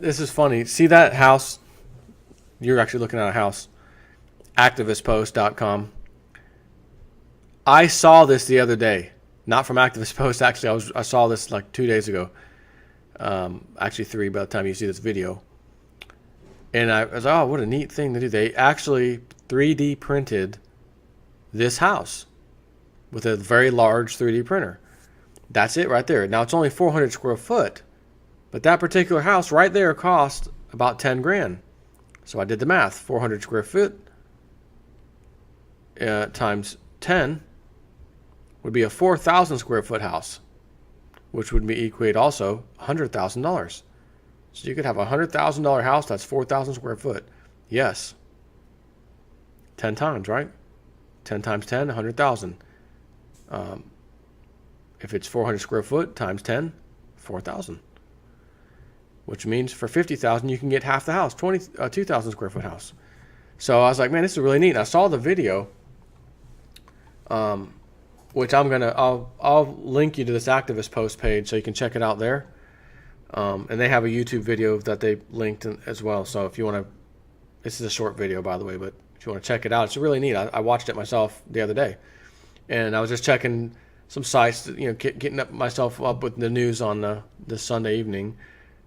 This is funny. See that house? You're actually looking at a house. Activistpost.com. I saw this the other day. Not from Activist Post, actually. I saw this like 2 days ago. Actually 3 by the time you see this video. And I was like, oh, what a neat thing to do. They actually 3D printed this house with a very large 3D printer. That's it right there. Now it's only 400 square foot, but that particular house right there cost about 10 grand. So I did the math. 400 square foot times 10 would be a 4,000 square foot house, which would be equate also $100,000. So you could have a $100,000 house that's 4,000 square foot. Yes. 10 times, right? 10 times 10, 100,000. If it's 400 square foot times 10, 4,000. Which means for 50,000 you can get half the house, 2,000 square foot house. So I was like, man, this is really neat. And I saw the video, which I'll link you to this Activist Post page so you can check it out there. And they have a YouTube video that they linked as well. So if you want to, this is a short video by the way, but if you want to check it out, it's really neat. I watched it myself the other day, and I was just checking some sites, getting myself up with the news on this Sunday evening,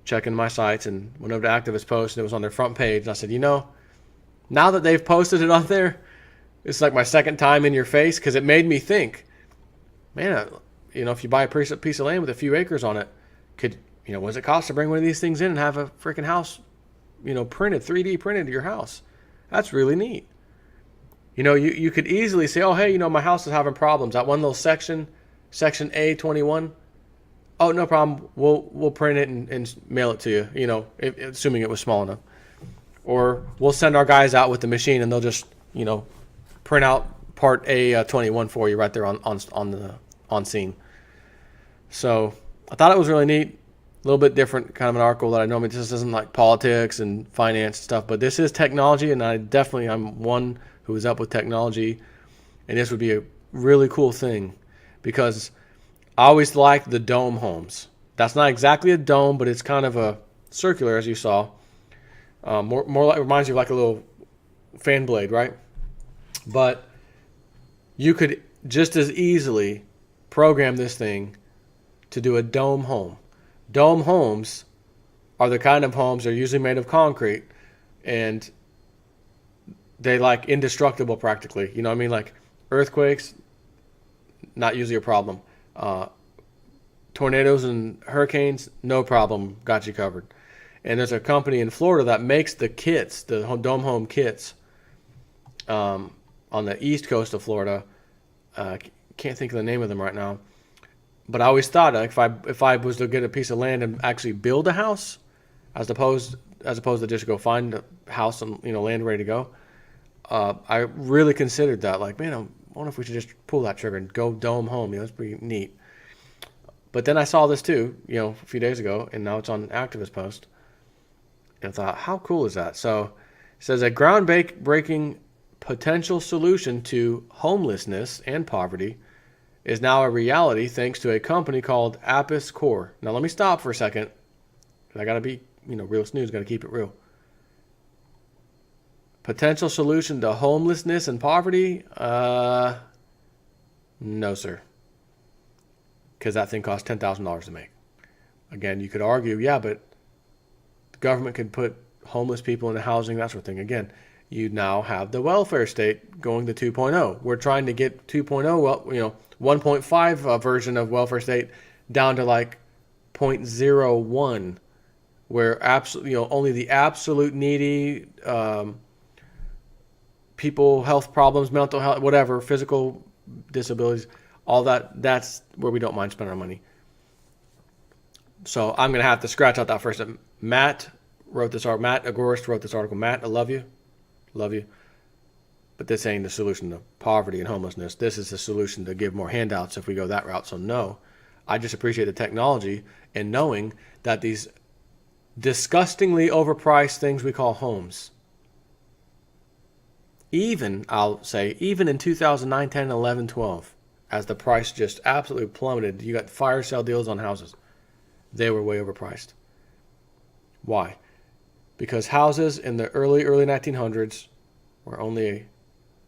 checking my sites, and went over to Activist Post, and it was on their front page. And I said, now that they've posted it on there, it's like my second time in your face, because it made me think, man, if you buy a piece of land with a few acres on it, what does it cost to bring one of these things in and have a freaking house, printed, 3D printed to your house? That's really neat. You could easily say, oh, hey, my house is having problems. That one little section A21, oh, no problem. We'll print it and mail it to you, assuming it was small enough. Or we'll send our guys out with the machine and they'll just, print out part A21 for you right there on scene. So I thought it was really neat. A little bit different kind of an article that I normally, this isn't like politics and finance stuff, but this is technology, and I'm one who is up with technology, and this would be a really cool thing, because I always liked the dome homes. That's not exactly a dome, but it's kind of a circular, as you saw. More like, it reminds you of like a little fan blade, right? But you could just as easily program this thing to do a dome home. Dome homes are the kind of homes, they're usually made of concrete, and they like indestructible practically. You know what I mean? Like earthquakes, not usually a problem. Tornadoes and hurricanes, no problem, got you covered. And there's a company in Florida that makes the kits, the dome home kits, on the east coast of Florida. Can't think of the name of them right now. But I always thought, like, if I was to get a piece of land and actually build a house, as opposed to just go find a house and land ready to go, I really considered that. Like, man, I wonder if we should just pull that trigger and go dome home. It's pretty neat. But then I saw this too, a few days ago, and now it's on Activist Post. And I thought, how cool is that? So it says a groundbreaking potential solution to homelessness and poverty is now a reality thanks to a company called Apis Core. Now let me stop for a second. I gotta be, Realist News, gotta keep it real. Potential solution to homelessness and poverty? No, sir. Because that thing costs $10,000 to make. Again, you could argue, yeah, but the government could put homeless people into housing, that sort of thing. Again, you now have the welfare state going to 2.0. We're trying to get 2.0, 1.5 version of welfare state down to like 0.01, where only the absolute needy people, health problems, mental health, whatever, physical disabilities, all that's where we don't mind spending our money. So I'm going to have to scratch out that first. Matt wrote this article. Matt Agorist wrote this article. Matt, I love you. Love you. But this ain't the solution to poverty and homelessness. This is the solution to give more handouts if we go that route. So no, I just appreciate the technology and knowing that these disgustingly overpriced things we call homes, I'll say, even in 2009, 10, 11, 12, as the price just absolutely plummeted, you got fire sale deals on houses. They were way overpriced. Why? Because houses in the early 1900s were only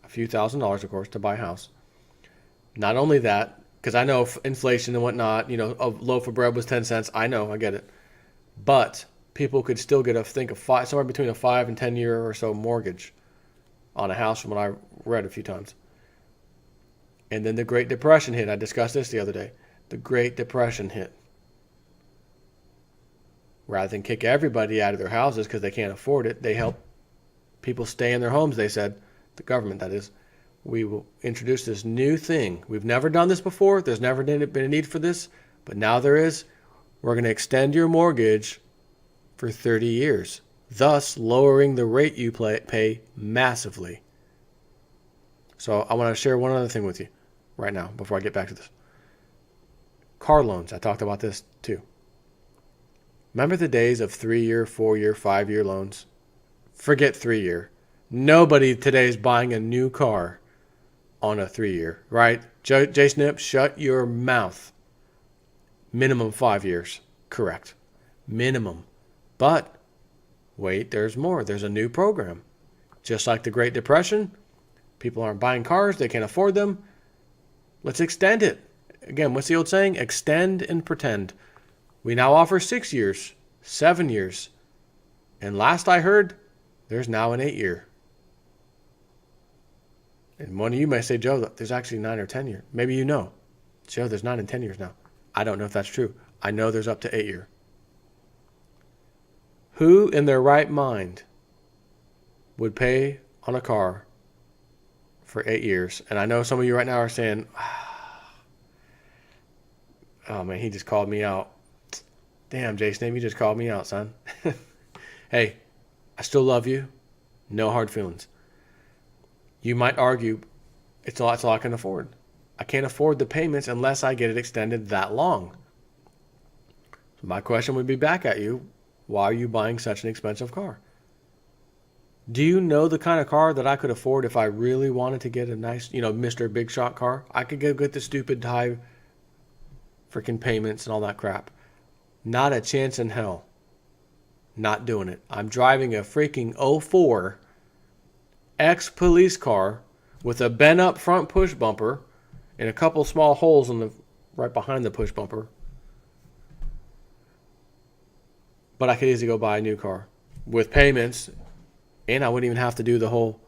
a few $1,000s, of course, to buy a house. Not only that, because I know inflation and whatnot, a loaf of bread was 10 cents. I know, I get it. But people could still get somewhere between a 5 and 10 year or so mortgage on a house from what I read a few times. And then the Great Depression hit. I discussed this the other day. The Great Depression hit. Rather than kick everybody out of their houses because they can't afford it, they help people stay in their homes, they said. The government, that is. We will introduce this new thing. We've never done this before. There's never been a need for this. But now there is. We're going to extend your mortgage for 30 years, thus lowering the rate you pay massively. So I want to share one other thing with you right now before I get back to this. Car loans. I talked about this too. Remember the days of 3-year, 4-year, 5-year loans? Forget 3-year. Nobody today is buying a new car on a 3-year, right? J Snip, shut your mouth. Minimum 5 years. Correct. Minimum. But wait, there's more. There's a new program. Just like the Great Depression, people aren't buying cars. They can't afford them. Let's extend it. Again, what's the old saying? Extend and pretend. We now offer 6 years, 7 years. And last I heard, there's now an 8-year. And one of you may say, Joe, there's actually 9 or 10 years. Maybe you know. Joe, there's 9 and 10 years now. I don't know if that's true. I know there's up to 8-year. Who in their right mind would pay on a car for 8 years? And I know some of you right now are saying, oh man, he just called me out. Damn, Jason, you just called me out, son. Hey, I still love you. No hard feelings. You might argue, it's all I can afford. I can't afford the payments unless I get it extended that long. So my question would be back at you. Why are you buying such an expensive car? Do you know the kind of car that I could afford if I really wanted to get a nice, Mr. Big Shot car? I could go get the stupid high freaking payments and all that crap. Not a chance in hell. Not doing it. I'm driving a freaking 04 ex-police car with a bent up front push bumper and a couple small holes right behind the push bumper. But I could easily go buy a new car with payments, and I wouldn't even have to do the whole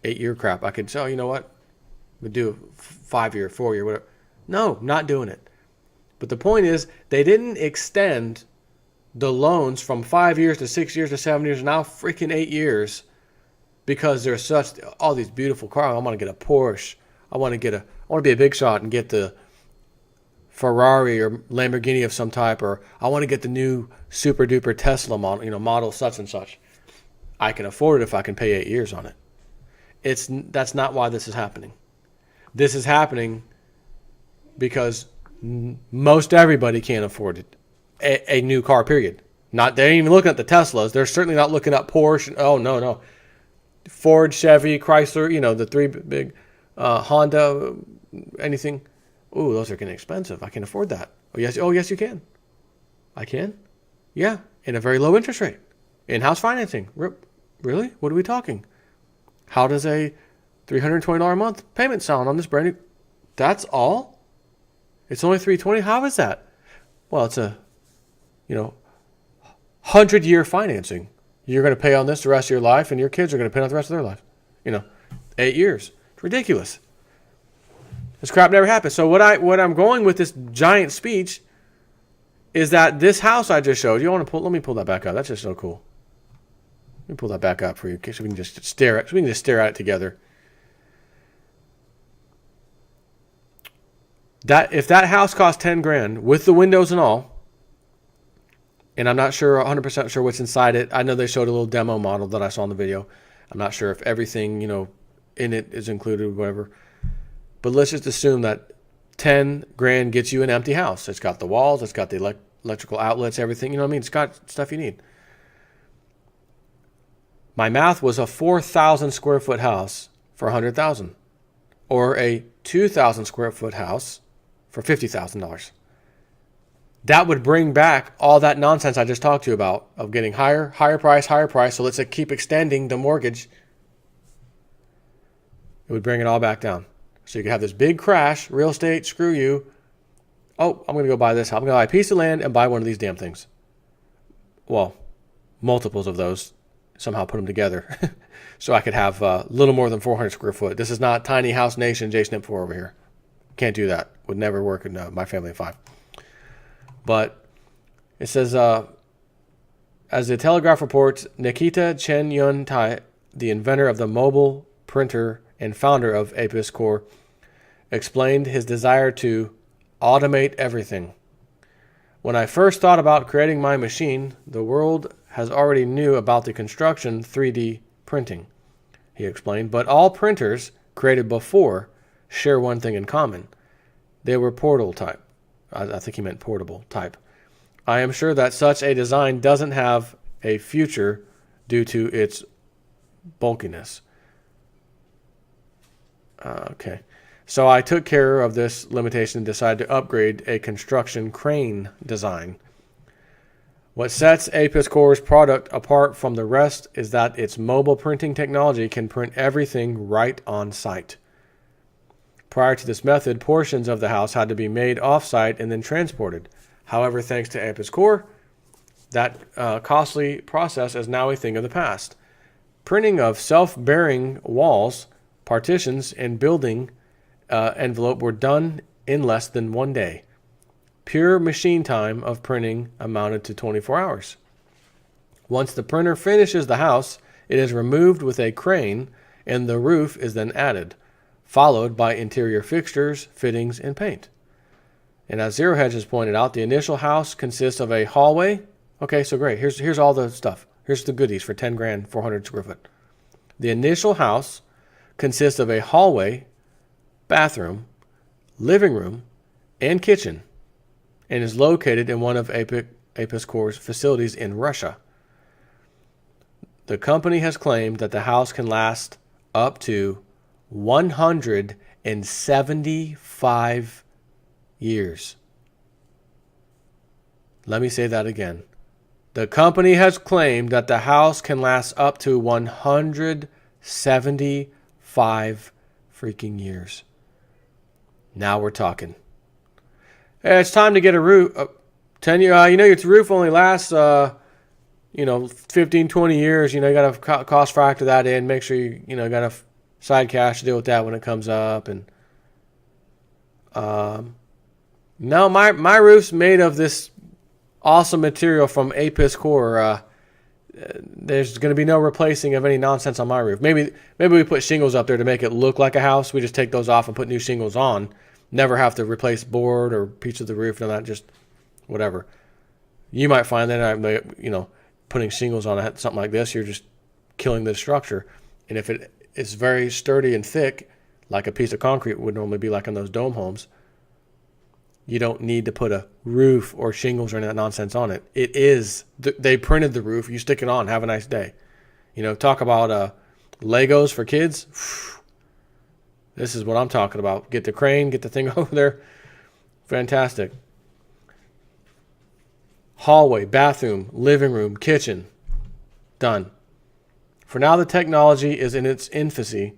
8-year crap. I could say, you know what? We'd do a 5-year, 4-year, whatever. No, not doing it. But the point is, they didn't extend the loans from 5 years to 6 years to 7 years, now freaking 8 years, because there's all these beautiful cars. I want to get a Porsche. I want to be a big shot and get the Ferrari or Lamborghini of some type, or I want to get the new super duper Tesla model, model such and such. I can afford it if I can pay 8 years on it. That's not why this is happening. This is happening because most everybody can't afford it. A new car, period. They ain't even looking at the Teslas. They're certainly not looking at Porsche. Oh, no. Ford, Chevy, Chrysler, the three big, Honda, anything. Ooh, those are getting expensive. I can't afford that. Oh, yes, you can. I can? Yeah, in a very low interest rate. In-house financing. Really? What are we talking? How does a $320 a month payment sound on this brand new? That's all? It's only $320? How is that? Well, it's a 100-year financing. You're going to pay on this the rest of your life, and your kids are going to pay on the rest of their life. 8 years. It's ridiculous. This crap never happened. So what I'm going with this giant speech is that this house I just showed you. Let me pull that back up. That's just so cool. Let me pull that back up for you, so we can just stare at it together. If that house cost $10,000 with the windows and all, and I'm not sure 100% sure what's inside it. I know they showed a little demo model that I saw in the video. I'm not sure if everything in it is included, whatever. But let's just assume that $10,000 gets you an empty house. It's got the walls, it's got the electrical outlets, everything. You know what I mean? It's got stuff you need. My math was a 4,000 square foot house for $100,000, or a 2,000 square foot house for $50,000. That would bring back all that nonsense I just talked to you about of getting higher price. So let's keep extending the mortgage. It would bring it all back down. So you could have this big crash, real estate, screw you. Oh, I'm going to go buy this. I'm going to buy a piece of land and buy one of these damn things. Well, multiples of those. Somehow put them together. So I could have a little more than 400 square foot. This is not Tiny House Nation JSNIP 4 over here. Can't do that. Would never work in my family of 5. But it says, as the Telegraph reports, Nikita Chen Yun Tai, the inventor of the mobile printer and founder of Apis Core, explained his desire to automate everything. When I first thought about creating my machine, the world has already knew about the construction 3D printing, he explained, but all printers created before share one thing in common. They were portal type. I think he meant portable type. I am sure that such a design doesn't have a future due to its bulkiness. Okay. So I took care of this limitation and decided to upgrade a construction crane design. What sets Apis Core's product apart from the rest is that its mobile printing technology can print everything right on site. Prior to this method, portions of the house had to be made off-site and then transported. However, thanks to Apis Core, that costly process is now a thing of the past. Printing of self-bearing walls, partitions, and building envelope were done in less than 1 day. Pure machine time of printing amounted to 24 hours. Once the printer finishes the house, it is removed with a crane and the roof is then added, followed by interior fixtures, fittings, and paint. And as Zero Hedge has pointed out, the initial house consists of a hallway. Okay, so great. Here's all the stuff. Here's the goodies for 10 grand, 400 square foot. The initial house consists of a hallway, bathroom, living room, and kitchen, and is located in one of Apis Core's facilities in Russia. The company has claimed that the house can last up to 175 years. Let me say that again. The company has claimed that the house can last up to 175 freaking years. Now we're talking. Hey, it's time to get a roof. 10 years. Your roof only lasts, 15, 20 years. You got to cost factor that in. Make sure you got enough side cash to deal with that when it comes up. And no, my roof's made of this awesome material from Apis Core. There's going to be no replacing of any nonsense on my roof. Maybe we put shingles up there to make it look like a house. We just take those off and put new shingles on. Never have to replace board or piece of the roof and all that, just whatever. You might find that, putting shingles on something like this, you're just killing the structure. And if it is very sturdy and thick, like a piece of concrete would normally be like in those dome homes, you don't need to put a roof or shingles or any of that nonsense on it. It is, they printed the roof, you stick it on, have a nice day. Talk about Legos for kids. This is what I'm talking about. Get the crane, get the thing over there. Fantastic. Hallway, bathroom, living room, kitchen. Done. For now, the technology is in its infancy.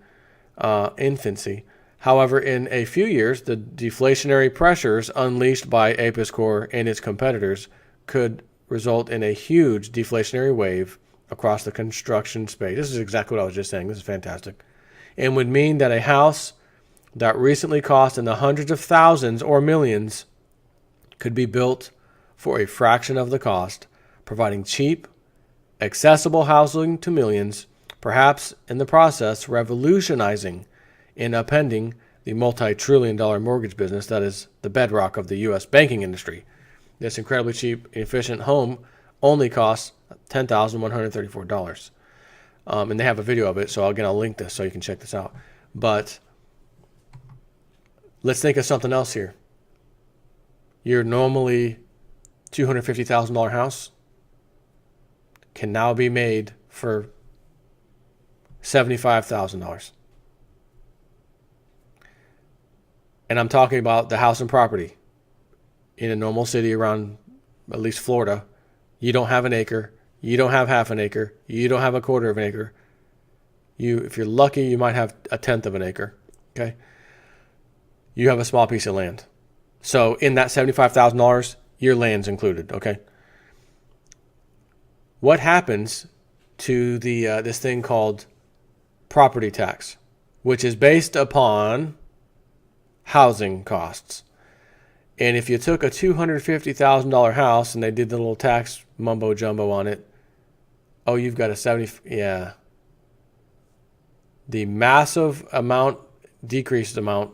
However, in a few years, the deflationary pressures unleashed by Apis Core and its competitors could result in a huge deflationary wave across the construction space. This is exactly what I was just saying. This is fantastic. And would mean that a house that recently cost in the hundreds of thousands or millions could be built for a fraction of the cost, providing cheap, accessible housing to millions, perhaps in the process revolutionizing and upending the multi-trillion-dollar mortgage business that is the bedrock of the U.S. banking industry. This incredibly cheap, efficient home only costs $10,134. And they have a video of it, so I'll link this so you can check this out. But let's think of something else here. Your normally $250,000 house can now be made for $75,000. And I'm talking about the house and property. in a normal city around at least Florida, you don't have an acre, you don't have half an acre, you don't have a quarter of an acre. If you're lucky, you might have a tenth of an acre. Okay, you have a small piece of land. So in that $75,000, your land's included. Okay. What happens to the this thing called property tax, which is based upon housing costs? And if you took a $250,000 house and they did the little tax mumbo jumbo on it, oh, you've got a 70, yeah. The massive amount, decreased amount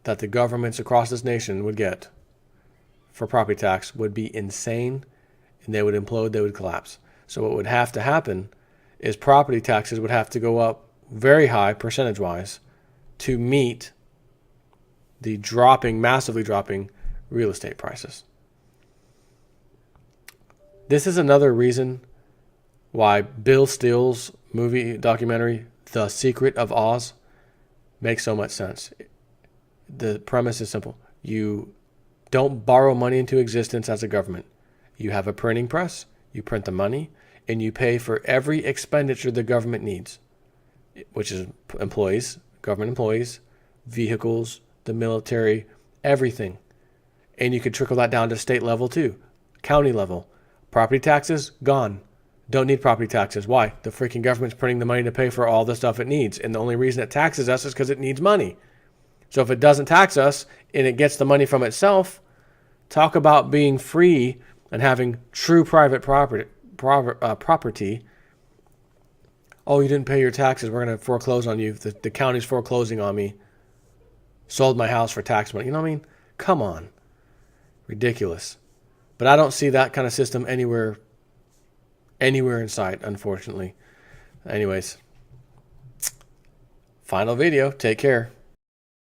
that the governments across this nation would get for property tax would be insane, and they would implode, they would collapse. So what would have to happen is property taxes would have to go up very high percentage-wise to meet the massively dropping real estate prices. This is another reason why Bill Still's movie documentary, The Secret of Oz, makes so much sense. The premise is simple. You don't borrow money into existence as a government. You have a printing press, you print the money, and you pay for every expenditure the government needs, which is employees, government employees, vehicles, the military, everything. And you could trickle that down to state level too, county level. Property taxes, gone. Don't need property taxes. Why? The freaking government's printing the money to pay for all the stuff it needs. And the only reason it taxes us is because it needs money. So if it doesn't tax us and it gets the money from itself, talk about being free and having true private property. Oh, you didn't pay your taxes. We're going to foreclose on you. The county's foreclosing on me. Sold my house for tax money. You know what I mean? Come on. Ridiculous. But I don't see that kind of system anywhere in sight, unfortunately. Anyways, final video. Take care.